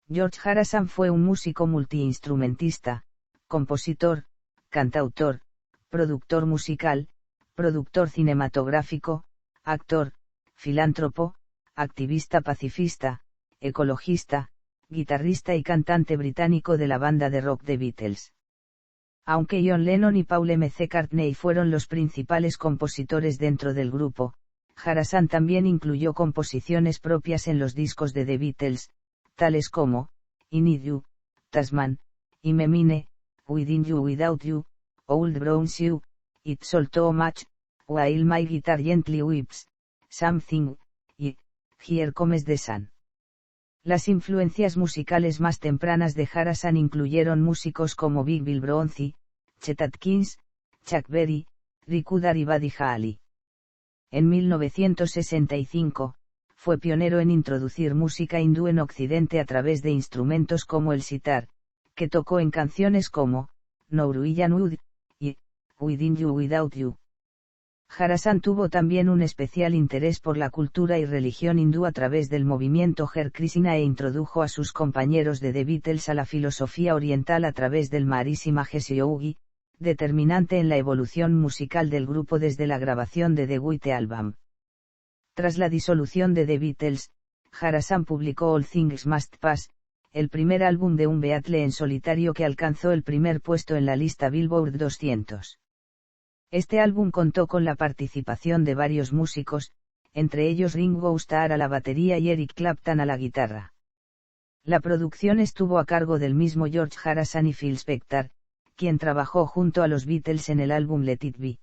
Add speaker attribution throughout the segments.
Speaker 1: George Harrison fue un músico multiinstrumentista, compositor, cantautor, productor musical, productor cinematográfico, actor, filántropo, activista pacifista, ecologista, guitarrista y cantante británico de la banda de rock The Beatles. Aunque John Lennon y Paul McCartney fueron los principales compositores dentro del grupo, Harrison también incluyó composiciones propias en los discos de The Beatles, tales como I Need You, Tasman, I Me Mine, Within You Without You, Old Brown Shoe, It's All Too Much, While My Guitar Gently Weeps, Something, y Here Comes the Sun. Las influencias musicales más tempranas de Harrison incluyeron músicos como Big Bill Broonzy, Chet Atkins, Chuck Berry, Rick Udar y Buddy Holly. En 1965, fue pionero en introducir música hindú en Occidente a través de instrumentos como el sitar, que tocó en canciones como Nouruiyan Ud y Within You Without You. Harrison tuvo también un especial interés por la cultura y religión hindú a través del movimiento Hare Krishna e introdujo a sus compañeros de The Beatles a la filosofía oriental a través del Maharishi Mahesh Yogi, determinante en la evolución musical del grupo desde la grabación de The White Album. Tras la disolución de The Beatles, Harrison publicó All Things Must Pass, el primer álbum de un Beatle en solitario que alcanzó el primer puesto en la lista Billboard 200. Este álbum contó con la participación de varios músicos, entre ellos Ringo Starr a la batería y Eric Clapton a la guitarra. La producción estuvo a cargo del mismo George Harrison y Phil Spector, quien trabajó junto a los Beatles en el álbum Let It Be.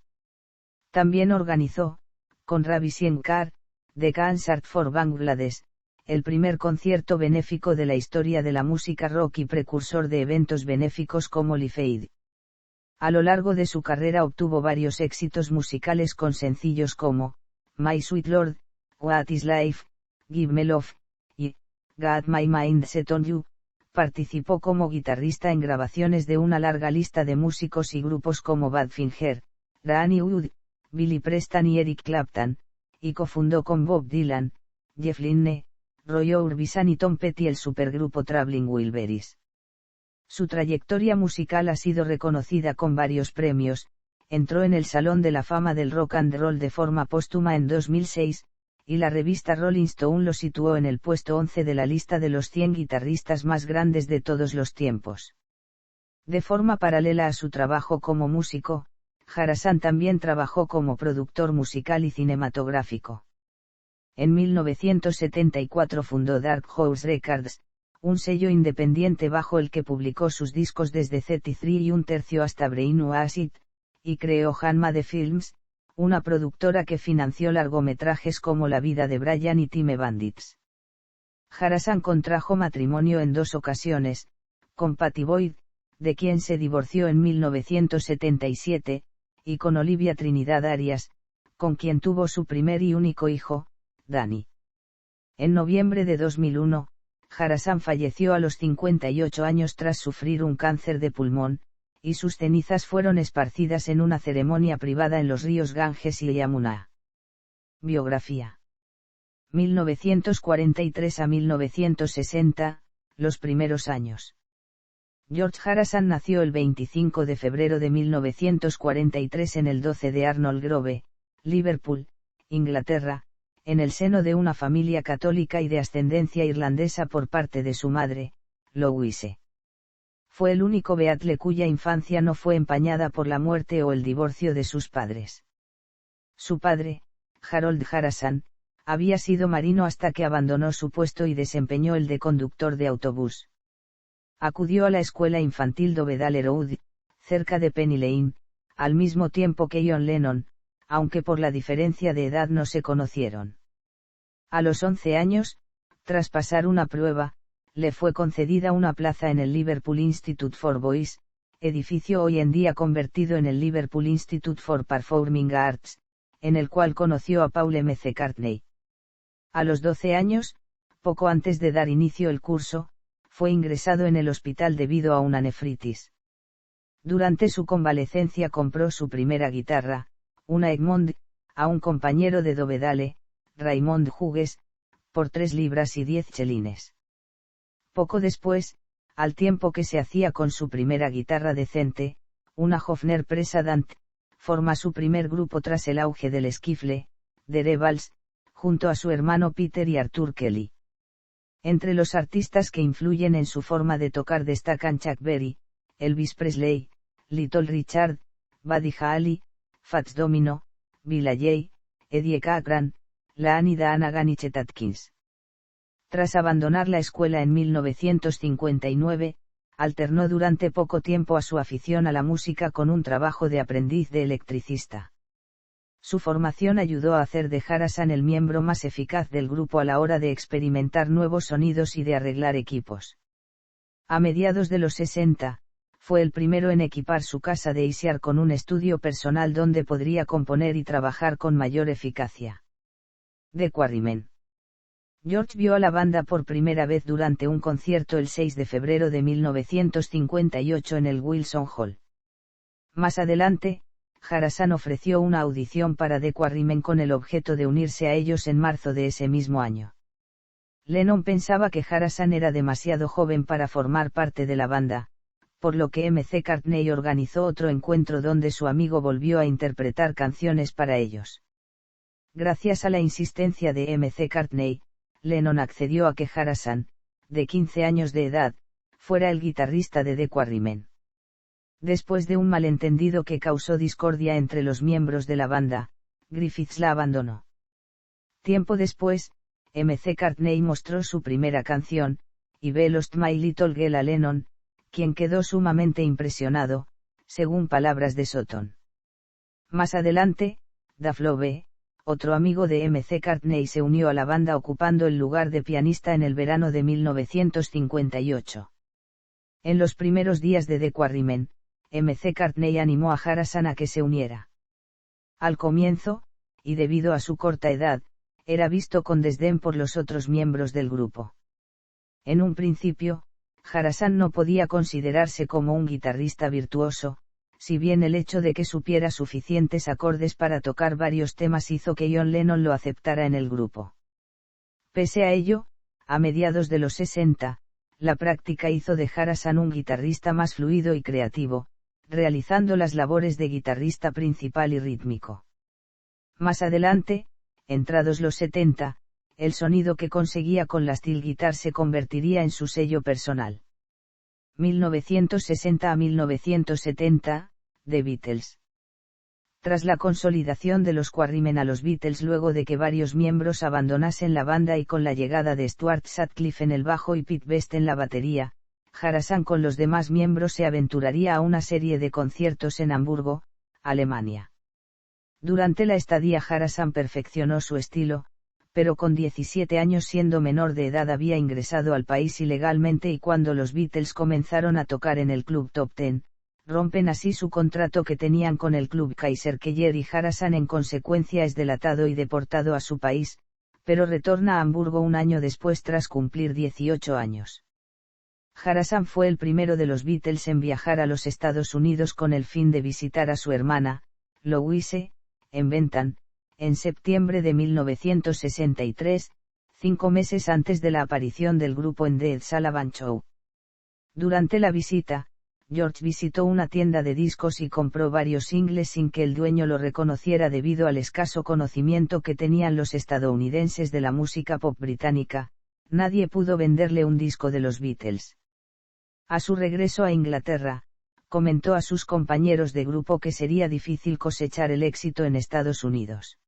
Speaker 1: También organizó, con Ravi Shankar, The Concert for Bangladesh, el primer concierto benéfico de la historia de la música rock y precursor de eventos benéficos como Live Aid. A lo largo de su carrera obtuvo varios éxitos musicales con sencillos como My Sweet Lord, What Is Life, Give Me Love, y Got My Mind Set on You. Participó como guitarrista en grabaciones de una larga lista de músicos y grupos como Badfinger, Ronnie Wood, Billy Preston y Eric Clapton, y cofundó con Bob Dylan, Jeff Lynne, Roy Orbison y Tom Petty el supergrupo Traveling Wilburys. Su trayectoria musical ha sido reconocida con varios premios, entró en el Salón de la Fama del Rock and Roll de forma póstuma en 2006, y la revista Rolling Stone lo situó en el puesto 11 de la lista de los 100 guitarristas más grandes de todos los tiempos. De forma paralela a su trabajo como músico, Harrison también trabajó como productor musical y cinematográfico. En 1974 fundó Dark Horse Records, un sello independiente bajo el que publicó sus discos desde 33 y un tercio hasta Brain Oasis, y creó Hanma Films, una productora que financió largometrajes como La vida de Brian y Time Bandits. Harrison contrajo matrimonio en 2 ocasiones, con Pattie Boyd, de quien se divorció en 1977, y con Olivia Trinidad Arias, con quien tuvo su primer y único hijo, Danny. En noviembre de 2001, Harrison falleció a los 58 años tras sufrir un cáncer de pulmón, y sus cenizas fueron esparcidas en una ceremonia privada en los ríos Ganges y Yamuna. Biografía. 1943 a 1960, los primeros años. George Harrison nació el 25 de febrero de 1943 en el 12 de Arnold Grove, Liverpool, Inglaterra, en el seno de una familia católica y de ascendencia irlandesa por parte de su madre, Louise. Fue el único Beatle cuya infancia no fue empañada por la muerte o el divorcio de sus padres. Su padre, Harold Harrison, había sido marino hasta que abandonó su puesto y desempeñó el de conductor de autobús. Acudió a la escuela infantil Dovedale Road, cerca de Penny Lane, al mismo tiempo que John Lennon, aunque por la diferencia de edad no se conocieron. A los 11 años, tras pasar una prueba, le fue concedida una plaza en el Liverpool Institute for Boys, edificio hoy en día convertido en el Liverpool Institute for Performing Arts, en el cual conoció a Paul McCartney. A los 12 años, poco antes de dar inicio el curso, fue ingresado en el hospital debido a una nefritis. Durante su convalecencia compró su primera guitarra, una Egmont, a un compañero de Dovedale, Raymond Hughes, por 3 libras y 10 chelines. Poco después, al tiempo que se hacía con su primera guitarra decente, una Hofner Presadant, forma su primer grupo tras el auge del esquifle, The Rebels, junto a su hermano Peter y Arthur Kelly. Entre los artistas que influyen en su forma de tocar destacan Chuck Berry, Elvis Presley, Little Richard, Buddy Holly, Fats Domino, Bill Haley, Eddie Cochran, Leonard Hannigan y Chet Atkins. Tras abandonar la escuela en 1959, alternó durante poco tiempo a su afición a la música con un trabajo de aprendiz de electricista. Su formación ayudó a hacer de Harrison el miembro más eficaz del grupo a la hora de experimentar nuevos sonidos y de arreglar equipos. A mediados de los 60, fue el primero en equipar su casa de Isiar con un estudio personal donde podría componer y trabajar con mayor eficacia. The Quarrymen. George vio a la banda por primera vez durante un concierto el 6 de febrero de 1958 en el Wilson Hall. Más adelante, Harrison ofreció una audición para The Quarrymen con el objeto de unirse a ellos en marzo de ese mismo año. Lennon pensaba que Harrison era demasiado joven para formar parte de la banda, por lo que McCartney organizó otro encuentro donde su amigo volvió a interpretar canciones para ellos. Gracias a la insistencia de McCartney, Lennon accedió a que Harrison, de 15 años de edad, fuera el guitarrista de The Quarrymen. Después de un malentendido que causó discordia entre los miembros de la banda, Griffiths la abandonó. Tiempo después, McCartney mostró su primera canción, I Be Lost My Little Girl a Lennon, quien quedó sumamente impresionado, según palabras de Sutton. Más adelante, Dave Lowe, otro amigo de McCartney, se unió a la banda ocupando el lugar de pianista en el verano de 1958. En los primeros días de The Quarrymen, McCartney animó a Harrison a que se uniera. Al comienzo, y debido a su corta edad, era visto con desdén por los otros miembros del grupo. En un principio, Harrison no podía considerarse como un guitarrista virtuoso, si bien el hecho de que supiera suficientes acordes para tocar varios temas hizo que John Lennon lo aceptara en el grupo. Pese a ello, a mediados de los 60, la práctica hizo de Harrison un guitarrista más fluido y creativo, realizando las labores de guitarrista principal y rítmico. Más adelante, entrados los 70, el sonido que conseguía con la steel guitar se convertiría en su sello personal. 1960 a 1970, The Beatles. Tras la consolidación de los Quarrymen a los Beatles luego de que varios miembros abandonasen la banda y con la llegada de Stuart Sutcliffe en el bajo y Pete Best en la batería, Harrison con los demás miembros se aventuraría a una serie de conciertos en Hamburgo, Alemania. Durante la estadía Harrison perfeccionó su estilo, pero con 17 años siendo menor de edad había ingresado al país ilegalmente y cuando los Beatles comenzaron a tocar en el Club Top Ten, rompen así su contrato que tenían con el Club Kaiserkeller y Harrison en consecuencia es delatado y deportado a su país, pero retorna a Hamburgo un año después tras cumplir 18 años. Harrison fue el primero de los Beatles en viajar a los Estados Unidos con el fin de visitar a su hermana, Louise, en Bentham, en septiembre de 1963, 5 meses antes de la aparición del grupo en The Ed Sullivan Show. Durante la visita, George visitó una tienda de discos y compró varios singles sin que el dueño lo reconociera debido al escaso conocimiento que tenían los estadounidenses de la música pop británica. Nadie pudo venderle un disco de los Beatles. A su regreso a Inglaterra, comentó a sus compañeros de grupo que sería difícil cosechar el éxito en Estados Unidos.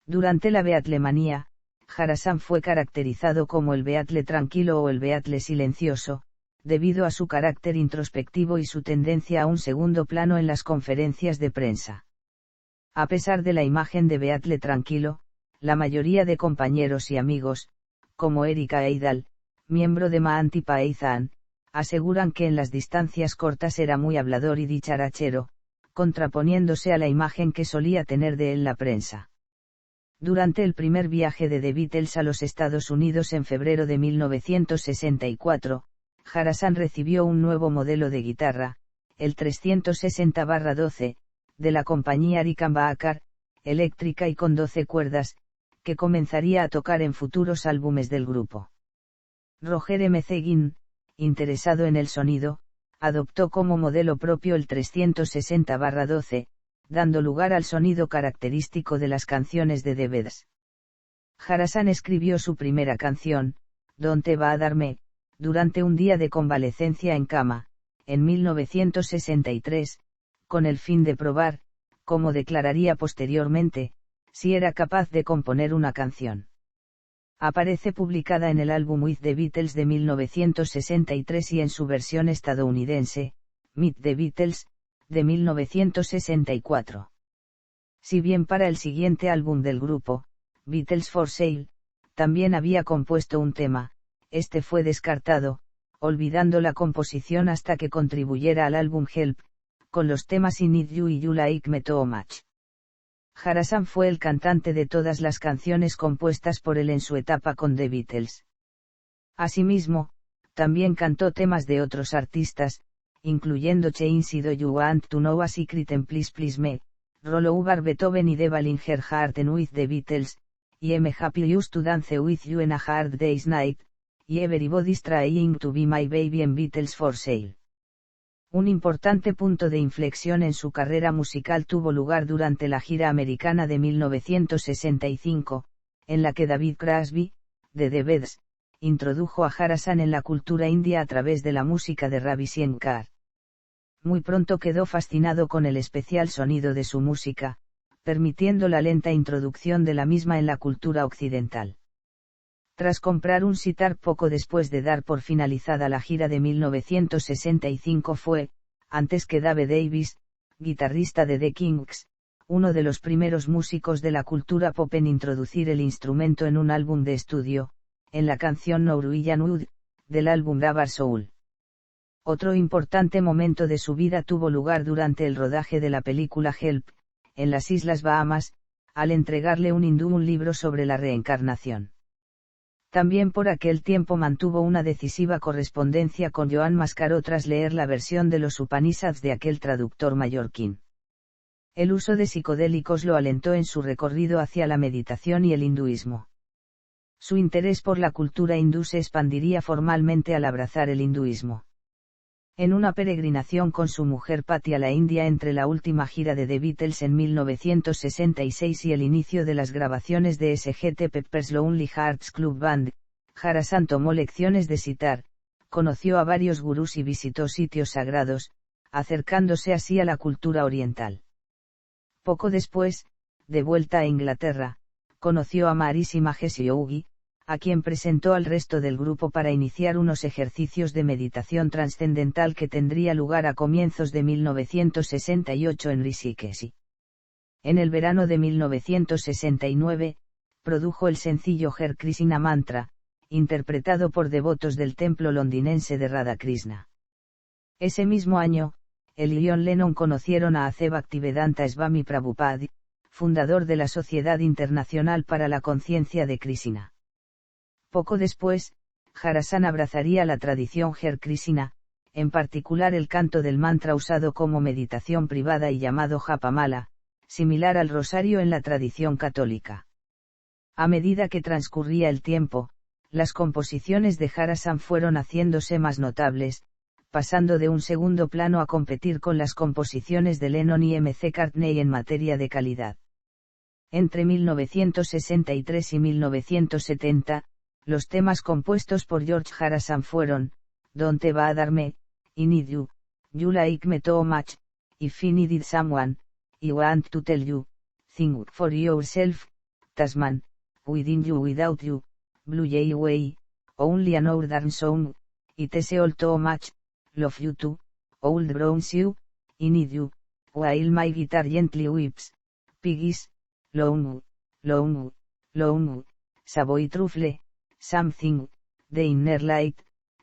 Speaker 1: Durante la Beatlemanía, Harrison fue caracterizado como el Beatle tranquilo o el Beatle silencioso, debido a su carácter introspectivo y su tendencia a un segundo plano en las conferencias de prensa. A pesar de la imagen de Beatle tranquilo, la mayoría de compañeros y amigos, como Erika Idle, miembro de Monty Python, aseguran que en las distancias cortas era muy hablador y dicharachero, contraponiéndose a la imagen que solía tener de él la prensa. Durante el primer viaje de The Beatles a los Estados Unidos en febrero de 1964, Harrison recibió un nuevo modelo de guitarra, el 360/12, de la compañía Rickenbacker, eléctrica y con 12 cuerdas, que comenzaría a tocar en futuros álbumes del grupo. Roger M. Guin, interesado en el sonido, adoptó como modelo propio el 360/12, dando lugar al sonido característico de las canciones de The Beatles. Harrison escribió su primera canción, ¿Dónde va a darme?, durante un día de convalecencia en cama, en 1963, con el fin de probar, como declararía posteriormente, si era capaz de componer una canción. Aparece publicada en el álbum With the Beatles de 1963 y en su versión estadounidense, Meet the Beatles, de 1964. Si bien para el siguiente álbum del grupo, Beatles for Sale, también había compuesto un tema, este fue descartado, olvidando la composición hasta que contribuyera al álbum Help, con los temas I Need You y You Like Me Too Much. Harrison fue el cantante de todas las canciones compuestas por él en su etapa con The Beatles. Asimismo, también cantó temas de otros artistas, incluyendo Change Do You Want to Know a Secret and Please Please Me, Roll Over Beethoven y Devil in Her Heart and With the Beatles, y I'm Happy Just to Dance With You en a Hard Day's Night, y Everybody's Trying to Be My Baby en Beatles for Sale. Un importante punto de inflexión en su carrera musical tuvo lugar durante la gira americana de 1965, en la que David Crosby, de The Beatles, introdujo a Harrison en la cultura india a través de la música de Ravi Shankar. Muy pronto quedó fascinado con el especial sonido de su música, permitiendo la lenta introducción de la misma en la cultura occidental. Tras comprar un sitar poco después de dar por finalizada la gira de 1965 fue, antes que Dave Davis, guitarrista de The Kinks, uno de los primeros músicos de la cultura pop en introducir el instrumento en un álbum de estudio, en la canción Norwegian Wood, del álbum Rubber Soul. Otro importante momento de su vida tuvo lugar durante el rodaje de la película Help, en las Islas Bahamas, al entregarle un hindú un libro sobre la reencarnación. También por aquel tiempo mantuvo una decisiva correspondencia con Joan Mascaró tras leer la versión de los Upanishads de aquel traductor mallorquín. El uso de psicodélicos lo alentó en su recorrido hacia la meditación y el hinduismo. Su interés por la cultura hindú se expandiría formalmente al abrazar el hinduismo. En una peregrinación con su mujer Patty a la India entre la última gira de The Beatles en 1966 y el inicio de las grabaciones de Sgt. Pepper's Lonely Hearts Club Band, Harrison tomó lecciones de sitar, conoció a varios gurús y visitó sitios sagrados, acercándose así a la cultura oriental. Poco después, de vuelta a Inglaterra, conoció a Maharishi Mahesh Yogi, a quien presentó al resto del grupo para iniciar unos ejercicios de meditación trascendental que tendría lugar a comienzos de 1968 en Rishikesh. En el verano de 1969, produjo el sencillo Hare Krishna Mantra, interpretado por devotos del templo londinense de Radhakrishna. Ese mismo año, él y John Lennon conocieron a A.C. Bhaktivedanta Swami Prabhupada, fundador de la Sociedad Internacional para la Conciencia de Krishna. Poco después, Harrison abrazaría la tradición Hare Krishna, en particular el canto del mantra usado como meditación privada y llamado Japamala, similar al rosario en la tradición católica. A medida que transcurría el tiempo, las composiciones de Harrison fueron haciéndose más notables, pasando de un segundo plano a competir con las composiciones de Lennon y McCartney en materia de calidad. Entre 1963 y 1970, los temas compuestos por George Harrison fueron, ¿Dónde va a darme?, I Need You, You Like Me Too Much, If I Needed Someone, I Want to Tell You, Think for Yourself, Tasman, Within You Without You, Blue Jay Way, Only a Northern Song, It Is All Too Much, Love You Too, Old Brown Shoe, I Need You, While My Guitar Gently Weeps, Piggies, Long, Long, Long, Savoy Truffle, Something, The Inner Light,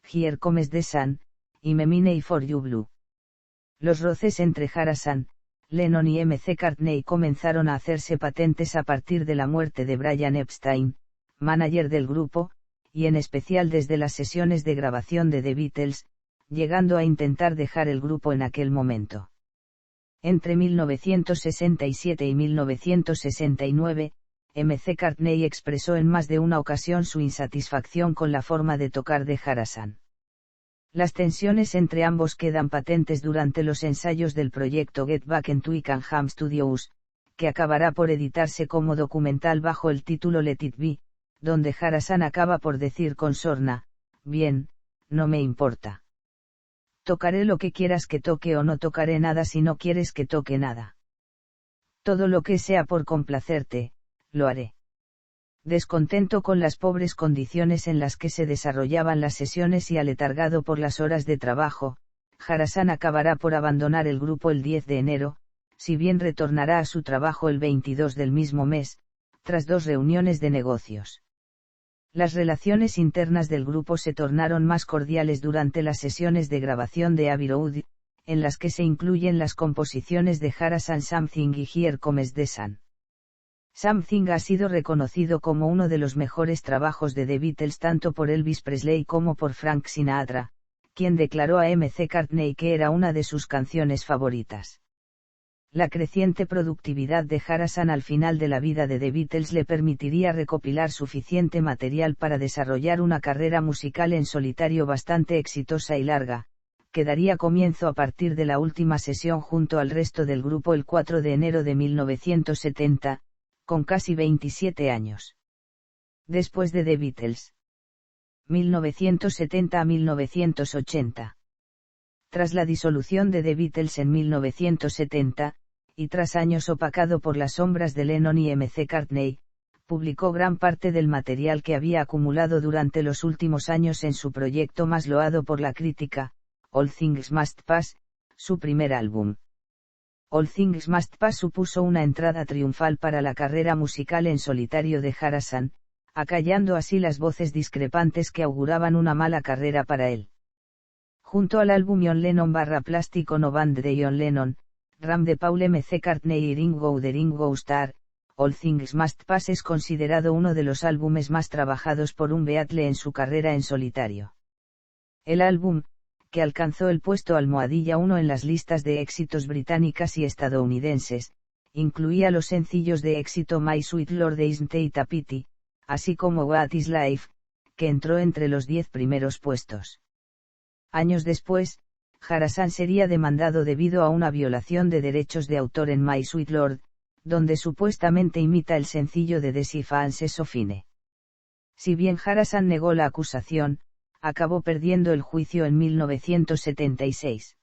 Speaker 1: Here Comes the Sun, y Me Mine for You Blue. Los roces entre Harrison, Lennon y McCartney comenzaron a hacerse patentes a partir de la muerte de Brian Epstein, manager del grupo, y en especial desde las sesiones de grabación de The Beatles, llegando a intentar dejar el grupo en aquel momento. Entre 1967 y 1969, McCartney expresó en más de una ocasión su insatisfacción con la forma de tocar de Harrison. Las tensiones entre ambos quedan patentes durante los ensayos del proyecto Get Back en Twickenham Studios, que acabará por editarse como documental bajo el título Let It Be, donde Harrison acaba por decir con sorna: bien, no me importa. Tocaré lo que quieras que toque o no tocaré nada si no quieres que toque nada. Todo lo que sea por complacerte, lo haré. Descontento con las pobres condiciones en las que se desarrollaban las sesiones y aletargado por las horas de trabajo, Harrison acabará por abandonar el grupo el 10 de enero, si bien retornará a su trabajo el 22 del mismo mes, tras 2 reuniones de negocios. Las relaciones internas del grupo se tornaron más cordiales durante las sesiones de grabación de Abbey Road, en las que se incluyen las composiciones de Harrison Something y Here Comes the Sun. Something ha sido reconocido como uno de los mejores trabajos de The Beatles tanto por Elvis Presley como por Frank Sinatra, quien declaró a McCartney que era una de sus canciones favoritas. La creciente productividad de Harrison al final de la vida de The Beatles le permitiría recopilar suficiente material para desarrollar una carrera musical en solitario bastante exitosa y larga, que daría comienzo a partir de la última sesión junto al resto del grupo el 4 de enero de 1970, con casi 27 años. Después de The Beatles. 1970 a 1980. Tras la disolución de The Beatles en 1970, y tras años opacado por las sombras de Lennon y McCartney, publicó gran parte del material que había acumulado durante los últimos años en su proyecto más loado por la crítica, All Things Must Pass, su primer álbum. All Things Must Pass supuso una entrada triunfal para la carrera musical en solitario de Harrison, acallando así las voces discrepantes que auguraban una mala carrera para él. Junto al álbum John Lennon / Plástico No Band de John Lennon, Ram de Paul McCartney y Ringo de Ringo Starr, All Things Must Pass es considerado uno de los álbumes más trabajados por un Beatle en su carrera en solitario. El álbum, que alcanzó el puesto almohadilla 1 en las listas de éxitos británicas y estadounidenses, incluía los sencillos de éxito My Sweet Lord Isn't It a Pity, así como What Is Life, que entró entre los 10 primeros puestos. Años después, Harrison sería demandado debido a una violación de derechos de autor en My Sweet Lord, donde supuestamente imita el sencillo de Desi Fans Sofine. Si bien Harrison negó la acusación, acabó perdiendo el juicio en 1976.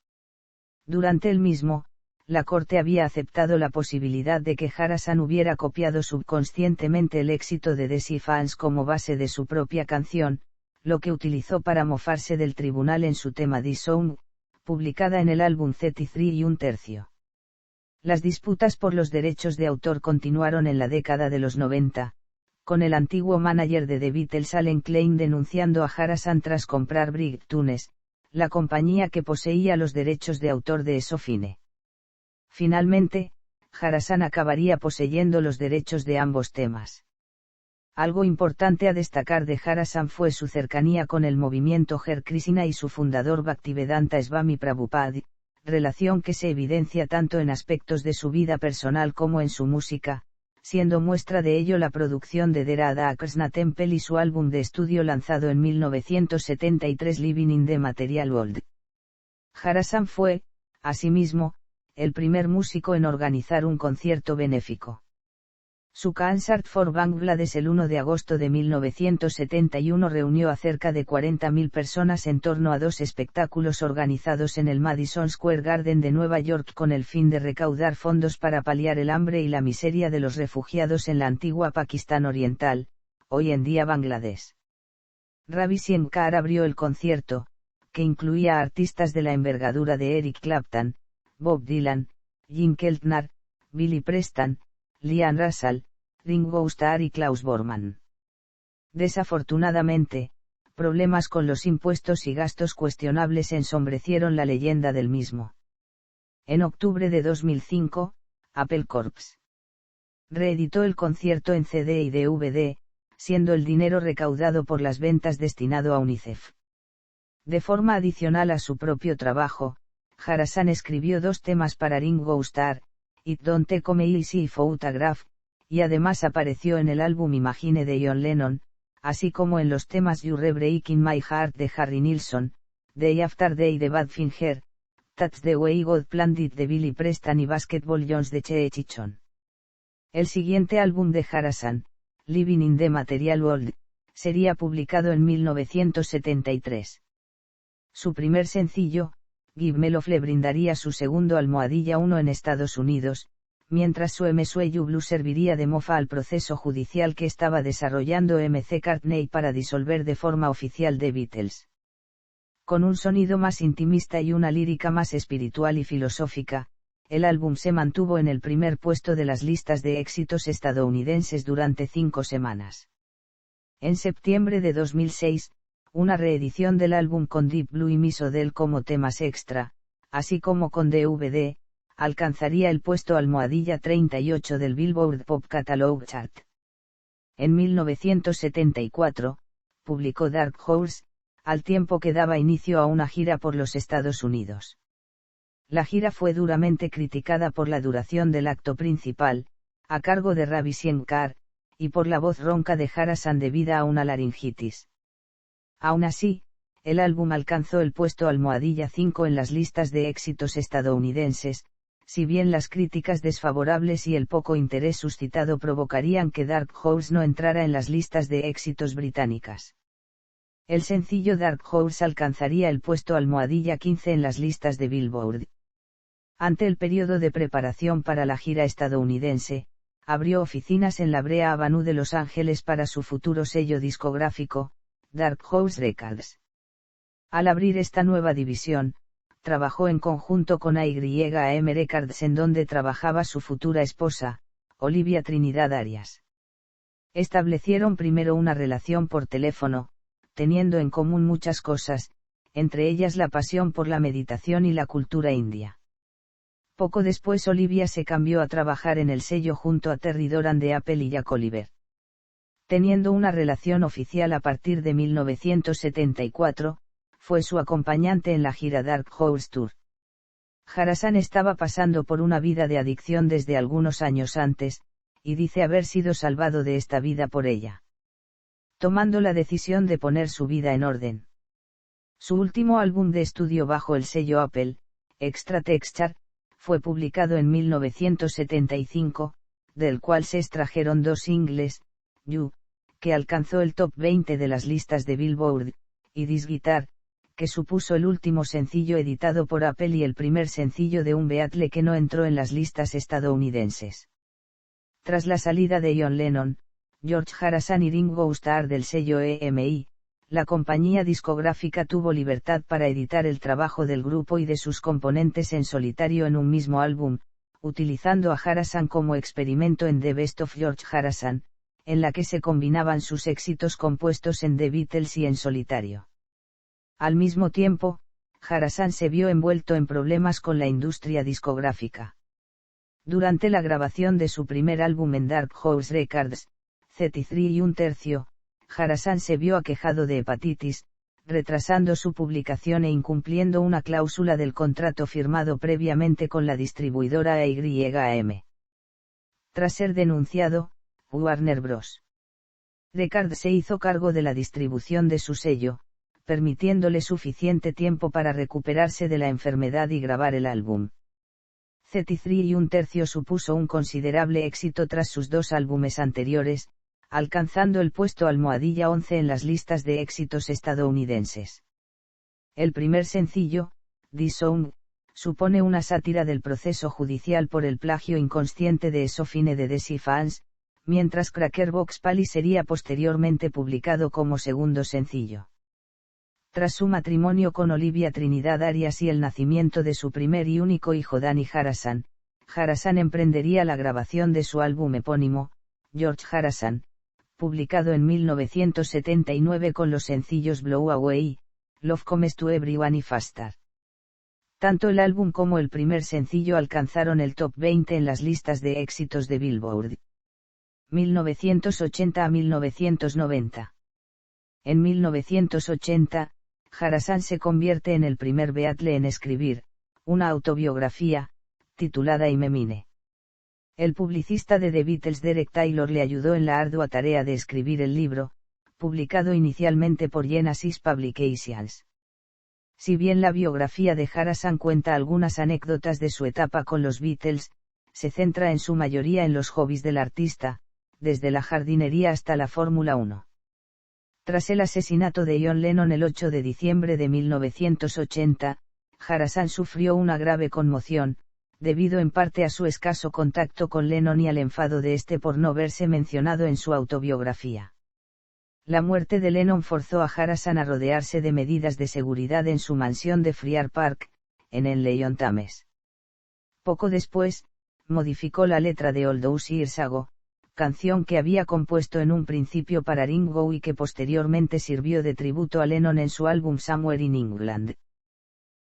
Speaker 1: Durante el mismo, la corte había aceptado la posibilidad de que Harrison hubiera copiado subconscientemente el éxito de Desi Fans como base de su propia canción, lo que utilizó para mofarse del tribunal en su tema This Song, publicada en el álbum 33 1/3. Las disputas por los derechos de autor continuaron en la década de los 90, con el antiguo manager de The Beatles Alan Klein denunciando a Harrison tras comprar Brig Tunes, la compañía que poseía los derechos de autor de Sofine. Finalmente, Harrison acabaría poseyendo los derechos de ambos temas. Algo importante a destacar de Harrison fue su cercanía con el movimiento Hare Krishna y su fundador Bhaktivedanta Swami Prabhupada, relación que se evidencia tanto en aspectos de su vida personal como en su música, siendo muestra de ello la producción de The Radha Krishna Temple y su álbum de estudio lanzado en 1973 Living in the Material World. Harrison fue, asimismo, el primer músico en organizar un concierto benéfico. Su Concert for Bangladesh el 1 de agosto de 1971 reunió a cerca de 40.000 personas en torno a 2 espectáculos organizados en el Madison Square Garden de Nueva York con el fin de recaudar fondos para paliar el hambre y la miseria de los refugiados en la antigua Pakistán Oriental, hoy en día Bangladesh. Ravi Shankar abrió el concierto, que incluía a artistas de la envergadura de Eric Clapton, Bob Dylan, Jim Keltner, Billy Preston, Liam Russell, Ringo Starr y Klaus Bormann. Desafortunadamente, problemas con los impuestos y gastos cuestionables ensombrecieron la leyenda del mismo. En octubre de 2005, Apple Corps. Reeditó el concierto en CD y DVD, siendo el dinero recaudado por las ventas destinado a UNICEF. De forma adicional a su propio trabajo, Harrison escribió 2 temas para Ringo Starr, It Don't Come Easy y Photograph, y además apareció en el álbum Imagine de John Lennon, así como en los temas You're Breaking My Heart de Harry Nilsson, Day After Day de Badfinger, That's the Way God Planned It de Billy Preston y Basketball Jones de Cheech Chong. El siguiente álbum de Harasan, Living in the Material World, sería publicado en 1973. Su primer sencillo, Give Me Love, le brindaría su segundo almohadilla 1 en Estados Unidos, mientras su MSU Blue serviría de mofa al proceso judicial que estaba desarrollando McCartney para disolver de forma oficial The Beatles. Con un sonido más intimista y una lírica más espiritual y filosófica, el álbum se mantuvo en el primer puesto de las listas de éxitos estadounidenses durante 5 semanas. En septiembre de 2006, una reedición del álbum con Deep Blue y Miss O'Dell como temas extra, así como con DVD, alcanzaría el puesto almohadilla 38 del Billboard Pop Catalog Chart. En 1974, publicó Dark Horse, al tiempo que daba inicio a una gira por los Estados Unidos. La gira fue duramente criticada por la duración del acto principal, a cargo de Ravi Shankar, y por la voz ronca de Harasan debida a una laringitis. Aún así, el álbum alcanzó el puesto almohadilla 5 en las listas de éxitos estadounidenses, si bien las críticas desfavorables y el poco interés suscitado provocarían que Dark Horse no entrara en las listas de éxitos británicas. El sencillo Dark Horse alcanzaría el puesto almohadilla 15 en las listas de Billboard. Ante el periodo de preparación para la gira estadounidense, abrió oficinas en la Brea Avenue de Los Ángeles para su futuro sello discográfico, Dark Horse Records. Al abrir esta nueva división, trabajó en conjunto con AYM Records, en donde trabajaba su futura esposa, Olivia Trinidad Arias. Establecieron primero una relación por teléfono, teniendo en común muchas cosas, entre ellas la pasión por la meditación y la cultura india. Poco después Olivia se cambió a trabajar en el sello junto a Terry Doran de Apple y Jack Oliver. Teniendo una relación oficial a partir de 1974, fue su acompañante en la gira Dark Horse Tour. Harasan estaba pasando por una vida de adicción desde algunos años antes, y dice haber sido salvado de esta vida por ella, tomando la decisión de poner su vida en orden. Su último álbum de estudio bajo el sello Apple, Extra Texture, fue publicado en 1975, del cual se extrajeron 2 singles, You, que alcanzó el top 20 de las listas de Billboard, y This Guitar, que supuso el último sencillo editado por Apple y el primer sencillo de un Beatle que no entró en las listas estadounidenses. Tras la salida de John Lennon, George Harasan y Ringo Starr del sello EMI, la compañía discográfica tuvo libertad para editar el trabajo del grupo y de sus componentes en solitario en un mismo álbum, utilizando a Harasan como experimento en The Best of George Harasan, en la que se combinaban sus éxitos compuestos en The Beatles y en solitario. Al mismo tiempo, Harasan se vio envuelto en problemas con la industria discográfica. Durante la grabación de su primer álbum en Dark Horse Records, 33 1/3, Harasan se vio aquejado de hepatitis, retrasando su publicación e incumpliendo una cláusula del contrato firmado previamente con la distribuidora AYM. Tras ser denunciado, Warner Bros. Records se hizo cargo de la distribución de su sello, permitiéndole suficiente tiempo para recuperarse de la enfermedad y grabar el álbum. 33 1/3 supuso un considerable éxito tras sus 2 álbumes anteriores, alcanzando el puesto almohadilla 11 en las listas de éxitos estadounidenses. El primer sencillo, This Song, supone una sátira del proceso judicial por el plagio inconsciente de Esofine de Desi Fans, mientras Crackerbox Pally sería posteriormente publicado como segundo sencillo. Tras su matrimonio con Olivia Trinidad Arias y el nacimiento de su primer y único hijo Danny Harasan, Harasan emprendería la grabación de su álbum epónimo, George Harasan, publicado en 1979 con los sencillos Blow Away, Love Comes to Everyone y Faster. Tanto el álbum como el primer sencillo alcanzaron el top 20 en las listas de éxitos de Billboard. 1980 a 1990. En 1980, Harasan se convierte en el primer Beatle en escribir una autobiografía, titulada I'm Mine. El publicista de The Beatles Derek Taylor le ayudó en la ardua tarea de escribir el libro, publicado inicialmente por Genesis Publications. Si bien la biografía de Harrison cuenta algunas anécdotas de su etapa con los Beatles, se centra en su mayoría en los hobbies del artista, desde la jardinería hasta la Fórmula 1. Tras el asesinato de John Lennon el 8 de diciembre de 1980, Harrison sufrió una grave conmoción, debido en parte a su escaso contacto con Lennon y al enfado de este por no verse mencionado en su autobiografía. La muerte de Lennon forzó a Harrison a rodearse de medidas de seguridad en su mansión de Friar Park, en Lyon-Thames. Poco después, modificó la letra de All Those Years Ago, canción que había compuesto en un principio para Ringo y que posteriormente sirvió de tributo a Lennon en su álbum Somewhere in England.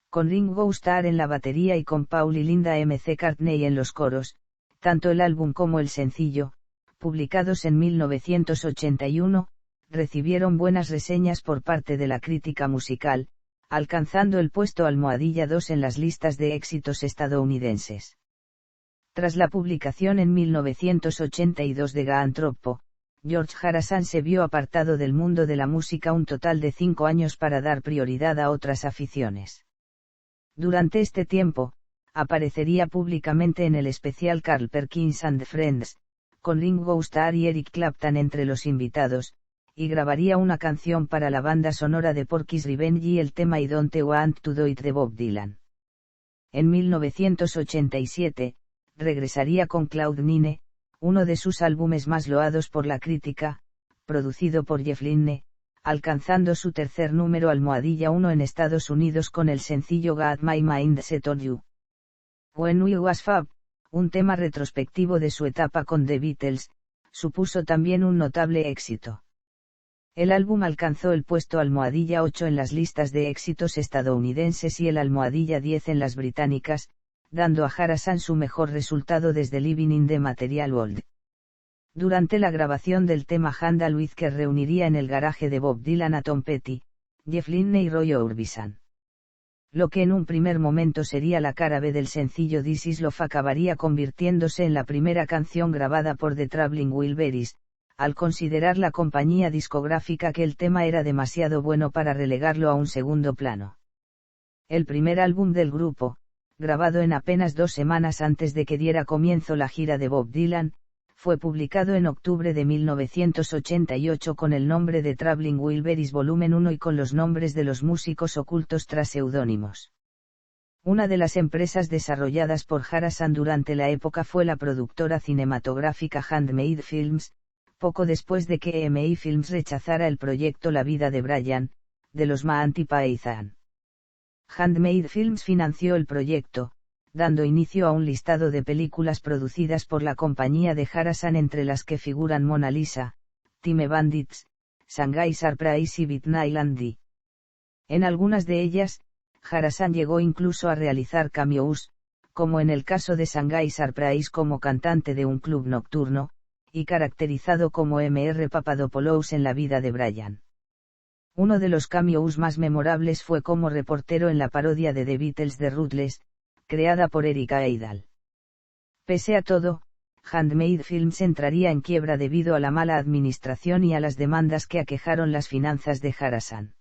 Speaker 1: Con Ringo Starr en la batería y con Paul y Linda McCartney en los coros, tanto el álbum como el sencillo, publicados en 1981, recibieron buenas reseñas por parte de la crítica musical, alcanzando el puesto almohadilla 2 en las listas de éxitos estadounidenses. Tras la publicación en 1982 de Gaantropo, George Harrison se vio apartado del mundo de la música un total de 5 años para dar prioridad a otras aficiones. Durante este tiempo, aparecería públicamente en el especial Carl Perkins and Friends, con Ringo Starr y Eric Clapton entre los invitados, y grabaría una canción para la banda sonora de Porky's Revenge y el tema I Don't Want to Do It de Bob Dylan. En 1987, regresaría con Cloud Nine, uno de sus álbumes más loados por la crítica, producido por Jeff Lynne, alcanzando su tercer número almohadilla 1 en Estados Unidos con el sencillo Got My Mind Set on You. When We Was Fab, un tema retrospectivo de su etapa con The Beatles, supuso también un notable éxito. El álbum alcanzó el puesto almohadilla 8 en las listas de éxitos estadounidenses y el almohadilla 10 en las británicas, dando a Harrison su mejor resultado desde Living in the Material World. Durante la grabación del tema Handle With que reuniría en el garaje de Bob Dylan a Tom Petty, Jeff Lynne y Roy Orbison. Lo que en un primer momento sería la cara B del sencillo This Is Love acabaría convirtiéndose en la primera canción grabada por The Traveling Wilburys, al considerar la compañía discográfica que el tema era demasiado bueno para relegarlo a un segundo plano. El primer álbum del grupo, grabado en apenas 2 semanas antes de que diera comienzo la gira de Bob Dylan, fue publicado en octubre de 1988 con el nombre de Traveling Wilburys Volumen 1 y con los nombres de los músicos ocultos tras seudónimos. Una de las empresas desarrolladas por Harrison durante la época fue la productora cinematográfica Handmade Films, poco después de que EMI Films rechazara el proyecto La vida de Brian, de los Monty Python. Handmade Films financió el proyecto, dando inicio a un listado de películas producidas por la compañía de Harrison entre las que figuran Mona Lisa, Time Bandits, Shanghai Surprise y Beat Island D. En algunas de ellas, Harrison llegó incluso a realizar cameos, como en el caso de Shanghai Surprise como cantante de un club nocturno, y caracterizado como Mr. Papadopoulos en La vida de Brian. Uno de los cameos más memorables fue como reportero en la parodia de The Beatles de Ruthless, creada por Eric Idle. Pese a todo, Handmade Films entraría en quiebra debido a la mala administración y a las demandas que aquejaron las finanzas de Harrison.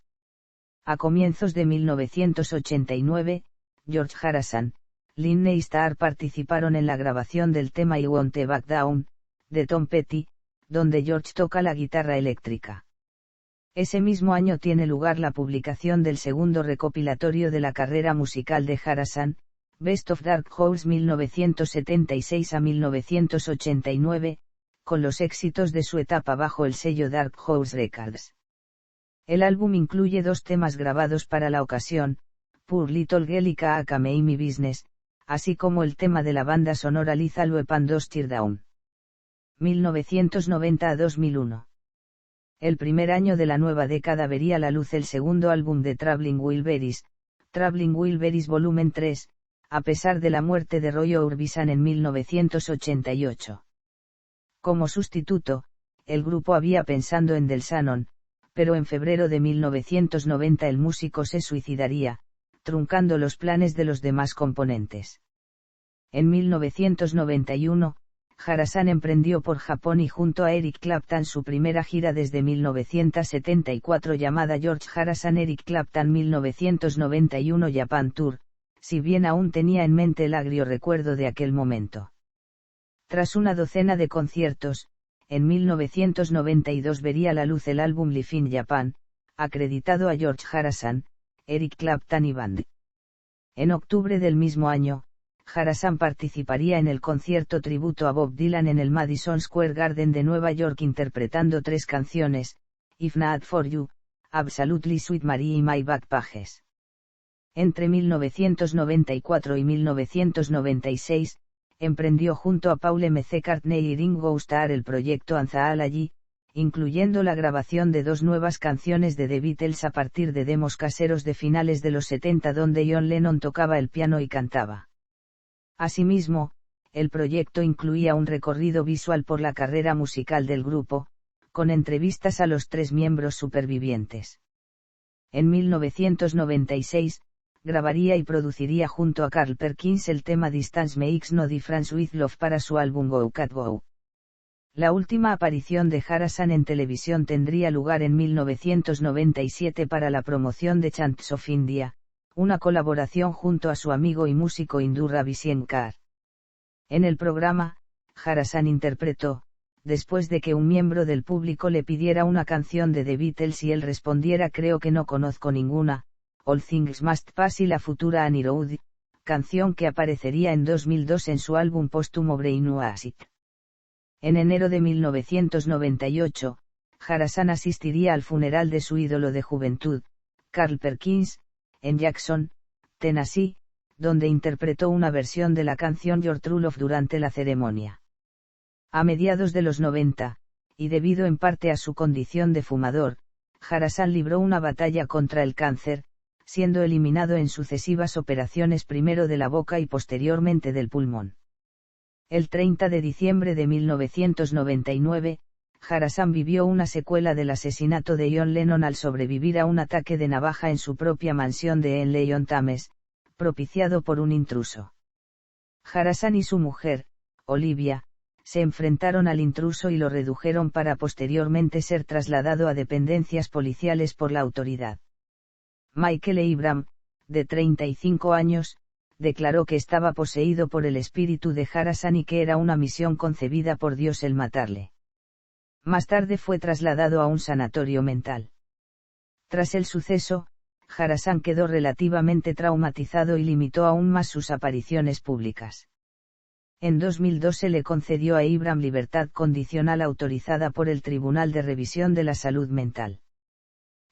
Speaker 1: A comienzos de 1989, George Harrison, Lynne y Starr participaron en la grabación del tema I Won't Back Down, de Tom Petty, donde George toca la guitarra eléctrica. Ese mismo año tiene lugar la publicación del segundo recopilatorio de la carrera musical de Harrison, Best of Dark Horse 1976 a 1989, con los éxitos de su etapa bajo el sello Dark Horse Records. El álbum incluye 2 temas grabados para la ocasión, Poor Little Girl y K.A.K. My Business, así como el tema de la banda sonora Lethal Weapon 2 Teardown. 1990 a 2001. El primer año de la nueva década vería la luz el segundo álbum de Traveling Wilburys, Traveling Wilburys Volumen 3, a pesar de la muerte de Roy Orbison en 1988. Como sustituto, el grupo había pensado en Del Shannon, pero en febrero de 1990 el músico se suicidaría, truncando los planes de los demás componentes. En 1991, Harrison emprendió por Japón y junto a Eric Clapton su primera gira desde 1974 llamada George Harrison Eric Clapton 1991 Japan Tour, si bien aún tenía en mente el agrio recuerdo de aquel momento. Tras una docena de conciertos, en 1992 vería la luz el álbum Live in Japan, acreditado a George Harrison, Eric Clapton y Band. En octubre del mismo año, Harrison participaría en el concierto tributo a Bob Dylan en el Madison Square Garden de Nueva York interpretando 3 canciones, If Not For You, Absolutely Sweet Mary y My Backpages. Entre 1994 y 1996, emprendió junto a Paul McCartney y Ringo Starr el proyecto Anthology, incluyendo la grabación de 2 nuevas canciones de The Beatles a partir de demos caseros de finales de los 70 donde John Lennon tocaba el piano y cantaba. Asimismo, el proyecto incluía un recorrido visual por la carrera musical del grupo, con entrevistas a los 3 miembros supervivientes. En 1996, grabaría y produciría junto a Carl Perkins el tema Distance Makes No Difference with Love para su álbum Go Cat Go. La última aparición de Harrison en televisión tendría lugar en 1997 para la promoción de Chants of India, una colaboración junto a su amigo y músico hindú Ravi Shankar. En el programa, Harrison interpretó, después de que un miembro del público le pidiera una canción de The Beatles y él respondiera creo que no conozco ninguna, All Things Must Pass y la futura Abbey Road, canción que aparecería en 2002 en su álbum póstumo Brainwashed. En enero de 1998, Harrison asistiría al funeral de su ídolo de juventud, Carl Perkins, en Jackson, Tennessee, donde interpretó una versión de la canción Your True Love durante la ceremonia. A mediados de los 90, y debido en parte a su condición de fumador, Harrison libró una batalla contra el cáncer, siendo eliminado en sucesivas operaciones primero de la boca y posteriormente del pulmón. El 30 de diciembre de 1999, Harrison vivió una secuela del asesinato de John Lennon al sobrevivir a un ataque de navaja en su propia mansión de Henley-on-Thames, propiciado por un intruso. Harrison y su mujer, Olivia, se enfrentaron al intruso y lo redujeron para posteriormente ser trasladado a dependencias policiales por la autoridad. Michael Abram, de 35 años, declaró que estaba poseído por el espíritu de Harrison y que era una misión concebida por Dios el matarle. Más tarde fue trasladado a un sanatorio mental. Tras el suceso, Harrison quedó relativamente traumatizado y limitó aún más sus apariciones públicas. En 2002 se le concedió a Abram libertad condicional autorizada por el Tribunal de Revisión de la Salud Mental.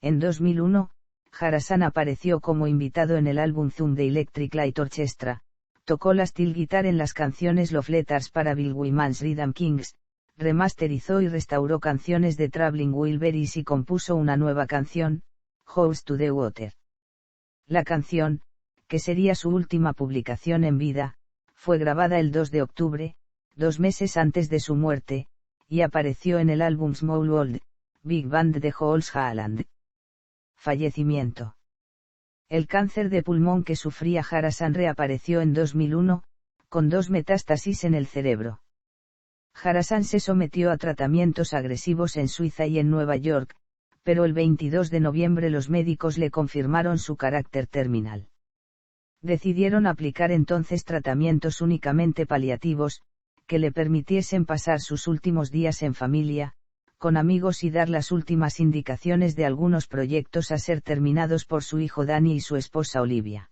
Speaker 1: En 2001, Harrison apareció como invitado en el álbum Zoom de Electric Light Orchestra, tocó la steel guitar en las canciones Love Letters para Bill Wyman's Rhythm Kings, remasterizó y restauró canciones de Traveling Wilburys y compuso una nueva canción, House to the Water. La canción, que sería su última publicación en vida, fue grabada el 2 de octubre, 2 meses antes de su muerte, y apareció en el álbum Small World, Big Band de Jools Holland. Fallecimiento. El cáncer de pulmón que sufría Harrison reapareció en 2001, con 2 metástasis en el cerebro. Harrison se sometió a tratamientos agresivos en Suiza y en Nueva York, pero el 22 de noviembre los médicos le confirmaron su carácter terminal. Decidieron aplicar entonces tratamientos únicamente paliativos, que le permitiesen pasar sus últimos días en familia, con amigos y dar las últimas indicaciones de algunos proyectos a ser terminados por su hijo Danny y su esposa Olivia.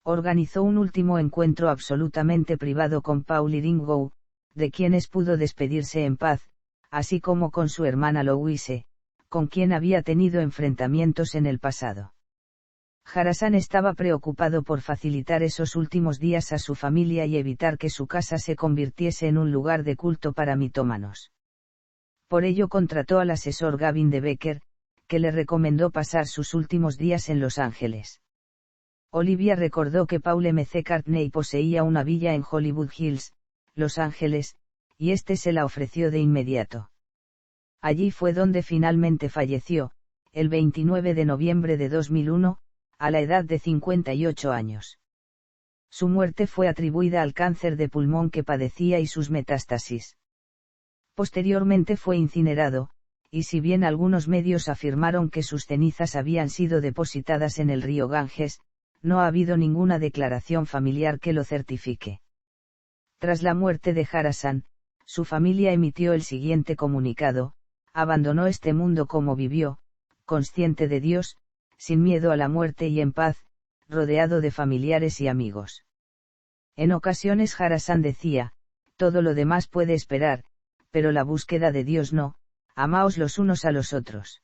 Speaker 1: Organizó un último encuentro absolutamente privado con Paul y Ringo, de quienes pudo despedirse en paz, así como con su hermana Louise, con quien había tenido enfrentamientos en el pasado. Harrison estaba preocupado por facilitar esos últimos días a su familia y evitar que su casa se convirtiese en un lugar de culto para mitómanos. Por ello contrató al asesor Gavin de Becker, que le recomendó pasar sus últimos días en Los Ángeles. Olivia recordó que Paul McCartney poseía una villa en Hollywood Hills, Los Ángeles, y este se la ofreció de inmediato. Allí fue donde finalmente falleció, el 29 de noviembre de 2001, a la edad de 58 años. Su muerte fue atribuida al cáncer de pulmón que padecía y sus metástasis. Posteriormente fue incinerado, y si bien algunos medios afirmaron que sus cenizas habían sido depositadas en el río Ganges, no ha habido ninguna declaración familiar que lo certifique. Tras la muerte de Harasan, su familia emitió el siguiente comunicado: abandonó este mundo como vivió, consciente de Dios, sin miedo a la muerte y en paz, rodeado de familiares y amigos. En ocasiones Harasan decía: todo lo demás puede esperar, pero la búsqueda de Dios no, amaos los unos a los otros.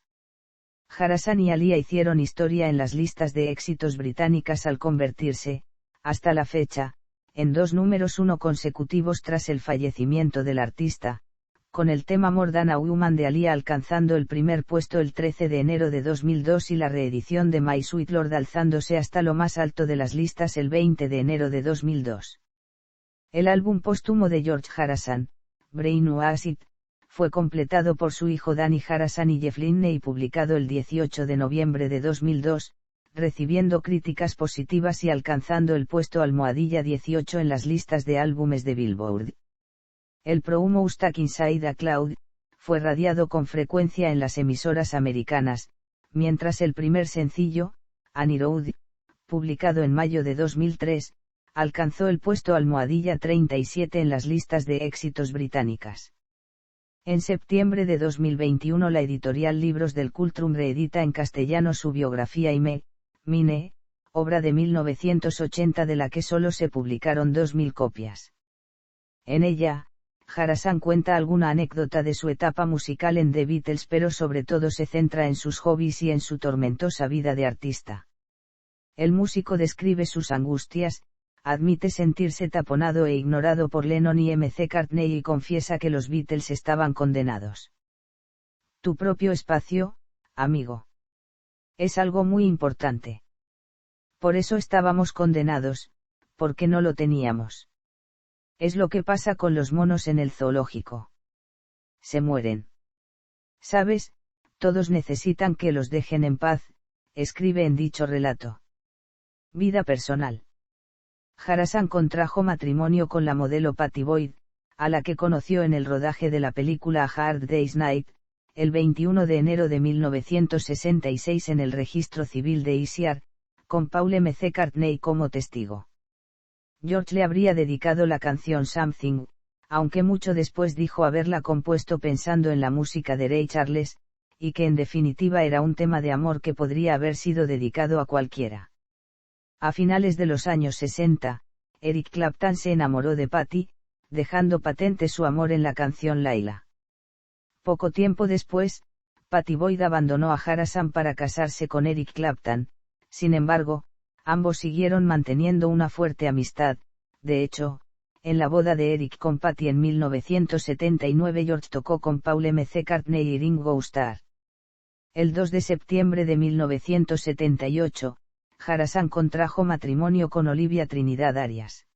Speaker 1: Harasan y Alia hicieron historia en las listas de éxitos británicas al convertirse, hasta la fecha, en 2 números 1 consecutivos tras el fallecimiento del artista, con el tema More Than a Woman de Alia alcanzando el primer puesto el 13 de enero de 2002 y la reedición de My Sweet Lord alzándose hasta lo más alto de las listas el 20 de enero de 2002. El álbum póstumo de George Harasan, Brainwashed, fue completado por su hijo Danny Harasan y Jeff Lynne y publicado el 18 de noviembre de 2002, recibiendo críticas positivas y alcanzando el puesto almohadilla 18 en las listas de álbumes de Billboard. El promo Stuck Inside a Cloud fue radiado con frecuencia en las emisoras americanas, mientras el primer sencillo, Annie Road, publicado en mayo de 2003, alcanzó el puesto almohadilla 37 en las listas de éxitos británicas. En septiembre de 2021 la editorial Libros del Cultrum reedita en castellano su biografía Mine, obra de 1980 de la que solo se publicaron 2000 copias. En ella, Harasan cuenta alguna anécdota de su etapa musical en The Beatles, pero sobre todo se centra en sus hobbies y en su tormentosa vida de artista. El músico describe sus angustias, admite sentirse taponado e ignorado por Lennon y McCartney y confiesa que los Beatles estaban condenados. Tu propio espacio, amigo. Es algo muy importante. Por eso estábamos condenados, porque no lo teníamos. Es lo que pasa con los monos en el zoológico. Se mueren. ¿Sabes? Todos necesitan que los dejen en paz, escribe en dicho relato. Vida personal. Harasan contrajo matrimonio con la modelo Pattie Boyd, a la que conoció en el rodaje de la película A Hard Day's Night, el 21 de enero de 1966 en el registro civil de Isiar, con Paul McCartney como testigo. George le habría dedicado la canción Something, aunque mucho después dijo haberla compuesto pensando en la música de Ray Charles, y que en definitiva era un tema de amor que podría haber sido dedicado a cualquiera. A finales de los años 60, Eric Clapton se enamoró de Pattie, dejando patente su amor en la canción Layla. Poco tiempo después, Pattie Boyd abandonó a Harasan para casarse con Eric Clapton, sin embargo, ambos siguieron manteniendo una fuerte amistad. De hecho, en la boda de Eric con Pattie en 1979 George tocó con Paul McCartney y Ringo Starr. El 2 de septiembre de 1978, Harasan contrajo matrimonio con Olivia Trinidad Arias.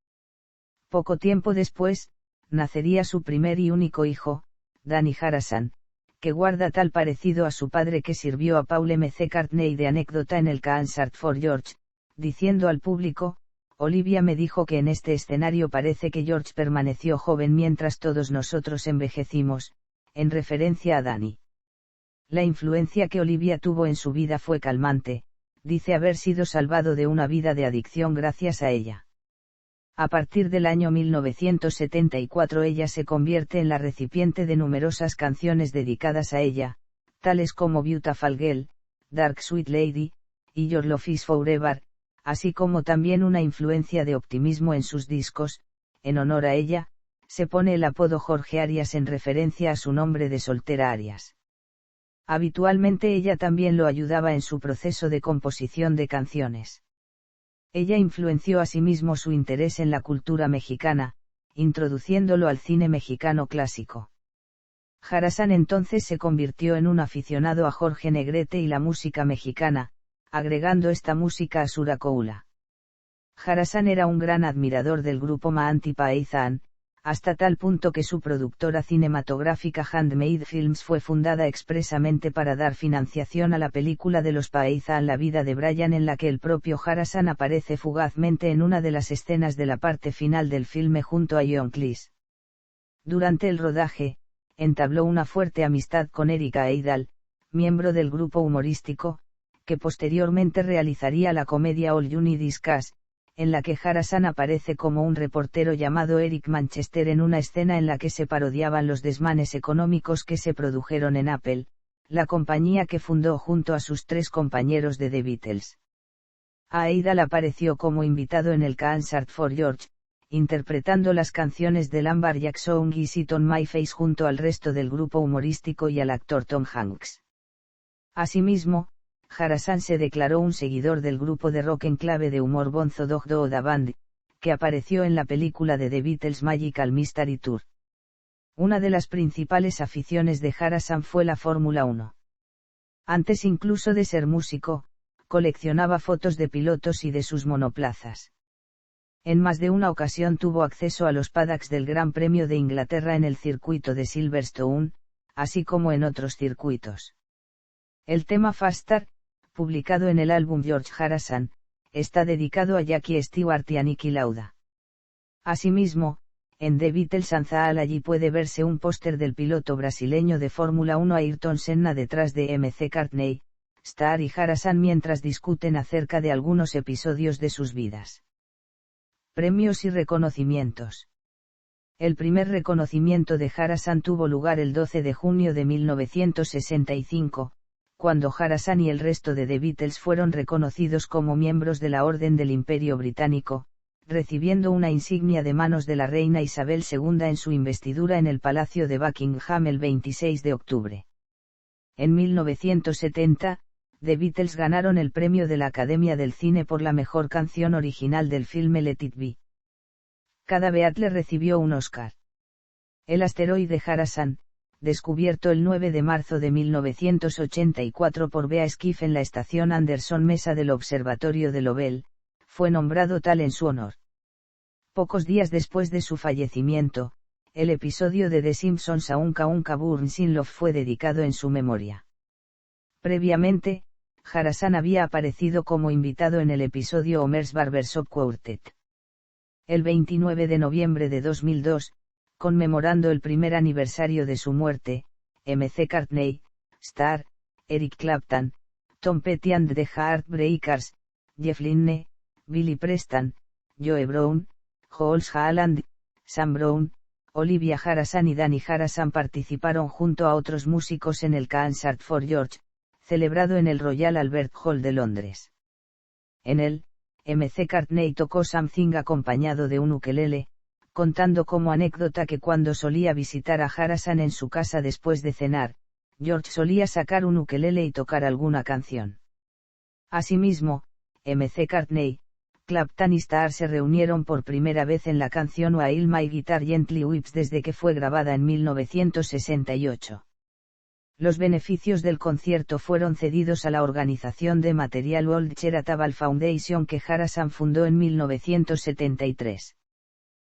Speaker 1: Poco tiempo después, nacería su primer y único hijo, Danny Harasan, que guarda tal parecido a su padre que sirvió a Paul McCartney de anécdota en el Concert for George, diciendo al público: Olivia me dijo que en este escenario parece que George permaneció joven mientras todos nosotros envejecimos, en referencia a Danny. La influencia que Olivia tuvo en su vida fue calmante, dice haber sido salvado de una vida de adicción gracias a ella. A partir del año 1974 ella se convierte en la recipiente de numerosas canciones dedicadas a ella, tales como Beautiful Girl, Dark Sweet Lady, y Your Love Is Forever, así como también una influencia de optimismo en sus discos. En honor a ella, se pone el apodo Jorge Arias en referencia a su nombre de soltera Arias. Habitualmente ella también lo ayudaba en su proceso de composición de canciones. Ella influenció asimismo su interés en la cultura mexicana, introduciéndolo al cine mexicano clásico. Harasan entonces se convirtió en un aficionado a Jorge Negrete y la música mexicana, agregando esta música a su Racoula. Harasan era un gran admirador del grupo Mahanti Paizan, hasta tal punto que su productora cinematográfica Handmade Films fue fundada expresamente para dar financiación a la película de los Python La vida de Brian, en la que el propio Harrison aparece fugazmente en una de las escenas de la parte final del filme junto a John Cleese. Durante el rodaje, entabló una fuerte amistad con Erica Idle, miembro del grupo humorístico, que posteriormente realizaría la comedia All You Need Is Cash, en la que Harrison aparece como un reportero llamado Eric Manchester en una escena en la que se parodiaban los desmanes económicos que se produjeron en Apple, la compañía que fundó junto a sus 3 compañeros de The Beatles. Idle apareció como invitado en el Concert for George, interpretando las canciones de Lambar Jackson y Sit on My Face junto al resto del grupo humorístico y al actor Tom Hanks. Asimismo, Harrison se declaró un seguidor del grupo de rock en clave de humor Bonzo Dog Da Band, que apareció en la película de The Beatles Magical Mystery Tour. Una de las principales aficiones de Harrison fue la Fórmula 1. Antes incluso de ser músico, coleccionaba fotos de pilotos y de sus monoplazas. En más de una ocasión tuvo acceso a los paddocks del Gran Premio de Inglaterra en el circuito de Silverstone, así como en otros circuitos. El tema Faster, publicado en el álbum George Harrison, está dedicado a Jackie Stewart y a Niki Lauda. Asimismo, en The Beatles Anthology puede verse un póster del piloto brasileño de Fórmula 1 Ayrton Senna detrás de McCartney, Starr y Harrison mientras discuten acerca de algunos episodios de sus vidas. Premios y reconocimientos. El primer reconocimiento de Harrison tuvo lugar el 12 de junio de 1965, cuando Harrison y el resto de The Beatles fueron reconocidos como miembros de la Orden del Imperio Británico, recibiendo una insignia de manos de la reina Isabel II en su investidura en el Palacio de Buckingham el 26 de octubre. En 1970, The Beatles ganaron el premio de la Academia del Cine por la mejor canción original del filme Let It Be. Cada Beatle recibió un Oscar. El asteroide Harrison, descubierto el 9 de marzo de 1984 por Bea Squiff en la estación Anderson Mesa del Observatorio de Lowell, fue nombrado tal en su honor. Pocos días después de su fallecimiento, el episodio de The Simpsons A Unca Unca Burns in Love fue dedicado en su memoria. Previamente, Harrison había aparecido como invitado en el episodio Homer's Barbershop Quartet. El 29 de noviembre de 2002, conmemorando el primer aniversario de su muerte, McCartney, Starr, Eric Clapton, Tom Petty and the Heartbreakers, Jeff Lynne, Billy Preston, Joe Brown, Jools Holland, Sam Brown, Olivia Harrison y Danny Harrison participaron junto a otros músicos en el Concert for George, celebrado en el Royal Albert Hall de Londres. En él, McCartney tocó Something acompañado de un ukelele, contando como anécdota que cuando solía visitar a Harrison en su casa después de cenar, George solía sacar un ukelele y tocar alguna canción. Asimismo, McCartney, Clapton y Starr se reunieron por primera vez en la canción While My Guitar Gently Weeps desde que fue grabada en 1968. Los beneficios del concierto fueron cedidos a la organización de Material World Charitable Foundation que Harrison fundó en 1973.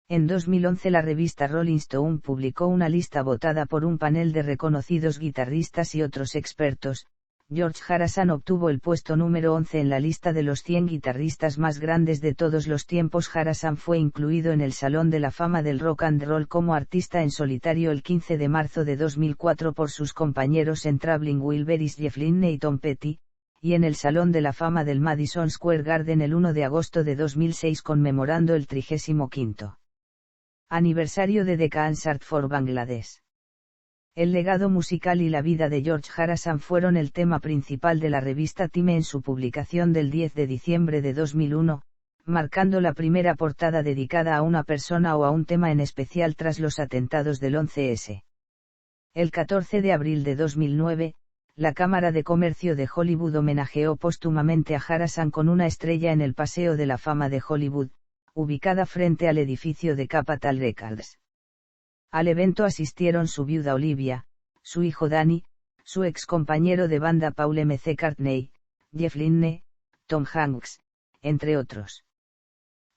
Speaker 1: En 2011 la revista Rolling Stone publicó una lista votada por un panel de reconocidos guitarristas y otros expertos. George Harrison obtuvo el puesto número 11 en la lista de los 100 guitarristas más grandes de todos los tiempos. Harrison fue incluido en el Salón de la Fama del Rock and Roll como artista en solitario el 15 de marzo de 2004 por sus compañeros en Traveling Wilburys Jeff Lynne y Tom Petty, y en el Salón de la Fama del Madison Square Garden el 1 de agosto de 2006 conmemorando el 35º aniversario de The Concert for Bangladesh. El legado musical y la vida de George Harrison fueron el tema principal de la revista Time en su publicación del 10 de diciembre de 2001, marcando la primera portada dedicada a una persona o a un tema en especial tras los atentados del 11S. El 14 de abril de 2009, la Cámara de Comercio de Hollywood homenajeó póstumamente a Harrison con una estrella en el Paseo de la Fama de Hollywood, ubicada frente al edificio de Capitol Records. Al evento asistieron su viuda Olivia, su hijo Danny, su ex compañero de banda Paul McCartney, Jeff Lynne, Tom Hanks, entre otros.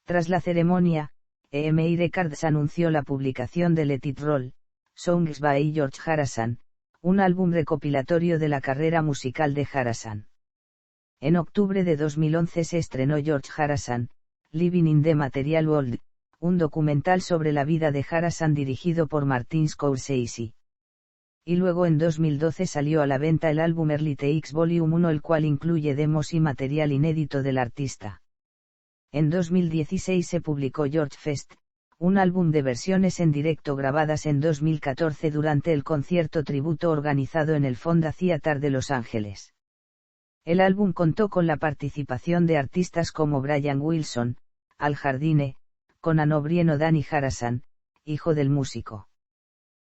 Speaker 1: Tras la ceremonia, EMI Records anunció la publicación de Let It Roll, Songs by George Harrison, un álbum recopilatorio de la carrera musical de Harrison. En octubre de 2011 se estrenó George Harrison, Living in the Material World, un documental sobre la vida de Harrison dirigido por Martin Scorsese. Y luego en 2012 salió a la venta el álbum Early Takes Volume 1, el cual incluye demos y material inédito del artista. En 2016 se publicó George Fest, un álbum de versiones en directo grabadas en 2014 durante el concierto tributo organizado en el Fonda Theater de Los Ángeles. El álbum contó con la participación de artistas como Brian Wilson, Al Jardine, Conan O'Brien o Danny Harrison, hijo del músico.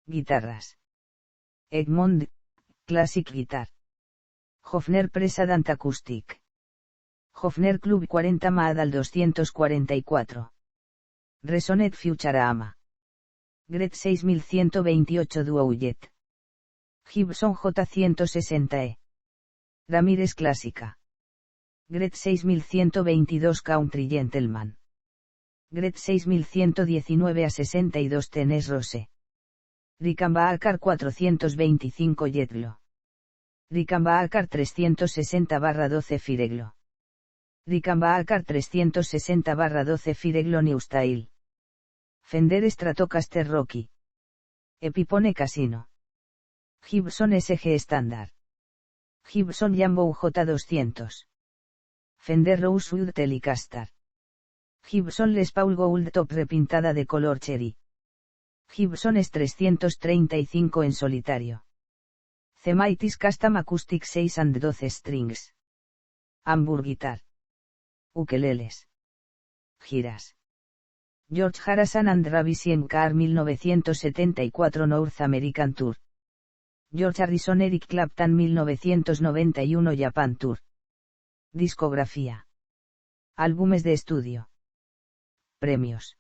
Speaker 1: Guitarras: Egmont, Classic Guitar. Hofner Presadant Acoustic. Hofner Club 40 Maadal 244. Resonet Futurama. Gret 6128 Duoujet. Gibson J160E. Ramírez Clásica. Gret 6122 Country Gentleman. Gret 6119 a 62 Tenes Rose. Rickenbacker 425 Jetglo. Rickenbacker 360/12 Fireglo. Rickenbacker 360/12 Fireglo New Style. Fender Stratocaster Rocky. Epiphone Casino. Gibson SG Standard. Gibson Jambo J200. Fender Rosewood Telecaster. Gibson Les Paul Gold Top repintada de color cherry. Gibson S335 en solitario. Cemaitis Custom Acoustic 6 and 12 strings. Hamburg Guitar. Ukeleles. Giras. George Harrison and Ravi Car 1974 North American Tour. George Harrison Eric Clapton 1991 Japan Tour. Discografía. Álbumes de estudio. Premios.